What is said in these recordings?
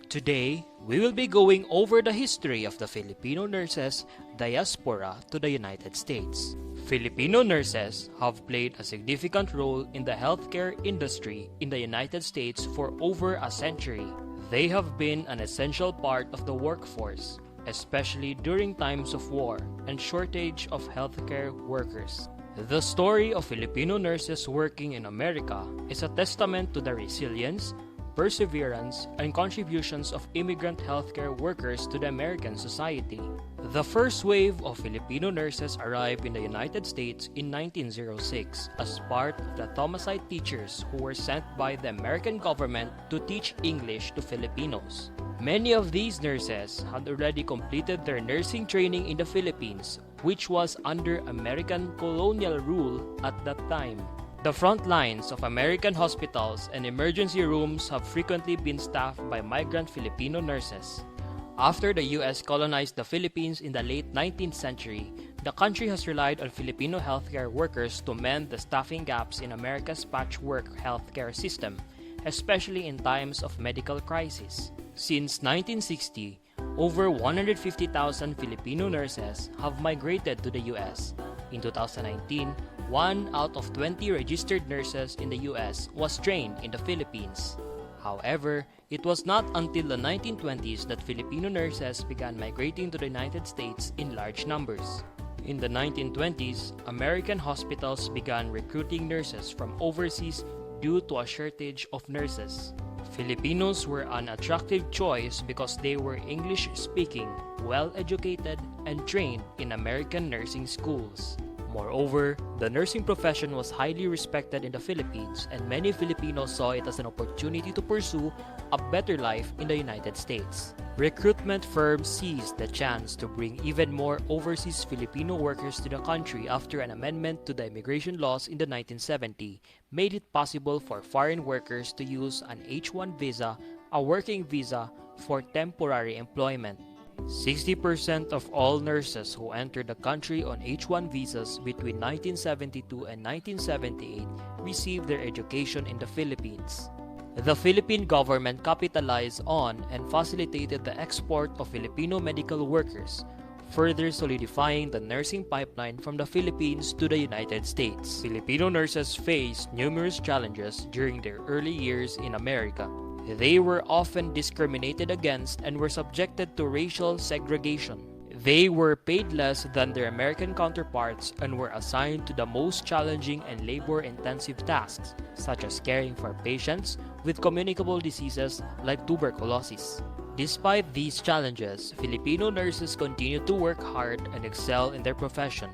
Today, we will be going over the history of the Filipino nurses diaspora to the United States. Filipino nurses have played a significant role in the healthcare industry in the United States for over a century. They have been an essential part of the workforce, especially during times of war and shortage of healthcare workers. The story of Filipino nurses working in America is a testament to the resilience, perseverance, and contributions of immigrant healthcare workers to the American society. The first wave of Filipino nurses arrived in the United States in 1906 as part of the Thomasite teachers who were sent by the American government to teach English to Filipinos. Many of these nurses had already completed their nursing training in the Philippines, which was under American colonial rule at that time. The front lines of American hospitals and emergency rooms have frequently been staffed by migrant Filipino nurses. After the U.S. colonized the Philippines in the late 19th century, the country has relied on Filipino healthcare workers to mend the staffing gaps in America's patchwork healthcare system, especially in times of medical crisis. Since 1960, over 150,000 Filipino nurses have migrated to the U.S. In 2019, 1 out of 20 registered nurses in the U.S. was trained in the Philippines. However, it was not until the 1920s that Filipino nurses began migrating to the United States in large numbers. In the 1920s, American hospitals began recruiting nurses from overseas due to a shortage of nurses. Filipinos were an attractive choice because they were English-speaking, well-educated, and trained in American nursing schools. Moreover, the nursing profession was highly respected in the Philippines, and many Filipinos saw it as an opportunity to pursue a better life in the United States. Recruitment firms seized the chance to bring even more overseas Filipino workers to the country after an amendment to the immigration laws in the 1970s made it possible for foreign workers to use an H-1 visa, a working visa, for temporary employment. 60% of all nurses who entered the country on H-1 visas between 1972 and 1978 received their education in the Philippines. The Philippine government capitalized on and facilitated the export of Filipino medical workers, further solidifying the nursing pipeline from the Philippines to the United States. Filipino nurses faced numerous challenges during their early years in America. They were often discriminated against and were subjected to racial segregation. They were paid less than their American counterparts and were assigned to the most challenging and labor-intensive tasks, such as caring for patients with communicable diseases like tuberculosis. Despite these challenges, Filipino nurses continued to work hard and excel in their profession.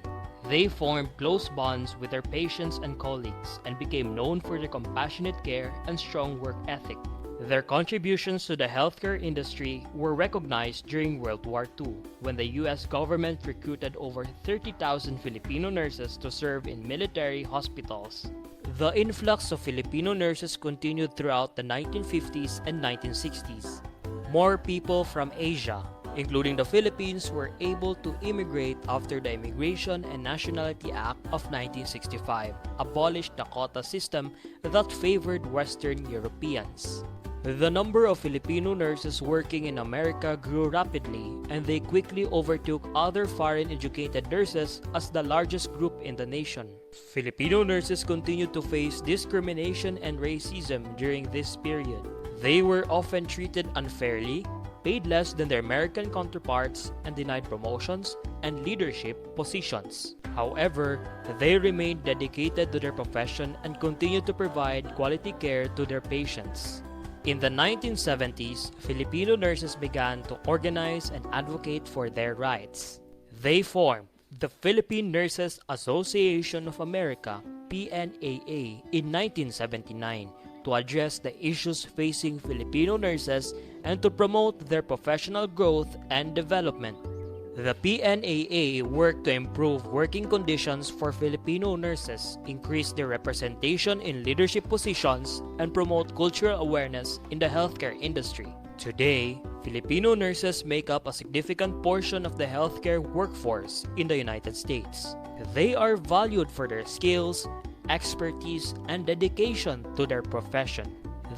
They formed close bonds with their patients and colleagues and became known for their compassionate care and strong work ethic. Their contributions to the healthcare industry were recognized during World War II, when the U.S. government recruited over 30,000 Filipino nurses to serve in military hospitals. The influx of Filipino nurses continued throughout the 1950s and 1960s. More people from Asia, including the Philippines, were able to immigrate after the Immigration and Nationality Act of 1965 abolished the quota system that favored Western Europeans. The number of Filipino nurses working in America grew rapidly, and they quickly overtook other foreign-educated nurses as the largest group in the nation. Filipino nurses continued to face discrimination and racism during this period. They were often treated unfairly, paid less than their American counterparts, and denied promotions and leadership positions. However, they remained dedicated to their profession and continued to provide quality care to their patients. In the 1970s, Filipino nurses began to organize and advocate for their rights. They formed the Philippine Nurses Association of America (PNAA) in 1979 to address the issues facing Filipino nurses and to promote their professional growth and development. The PNAA worked to improve working conditions for Filipino nurses, increase their representation in leadership positions, and promote cultural awareness in the healthcare industry. Today, Filipino nurses make up a significant portion of the healthcare workforce in the United States. They are valued for their skills, expertise, and dedication to their profession.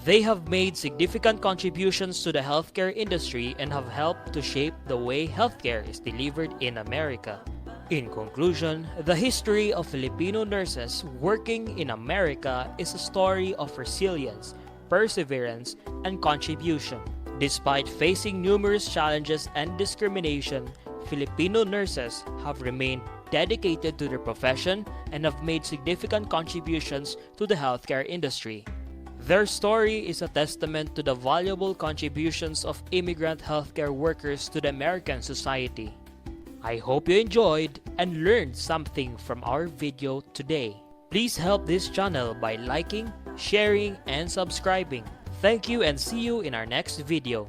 They have made significant contributions to the healthcare industry and have helped to shape the way healthcare is delivered in America. In conclusion, the history of Filipino nurses working in America is a story of resilience, perseverance, and contribution. Despite facing numerous challenges and discrimination, Filipino nurses have remained dedicated to their profession and have made significant contributions to the healthcare industry. Their story is a testament to the valuable contributions of immigrant healthcare workers to the American society. I hope you enjoyed and learned something from our video today. Please help this channel by liking, sharing, and subscribing. Thank you and see you in our next video.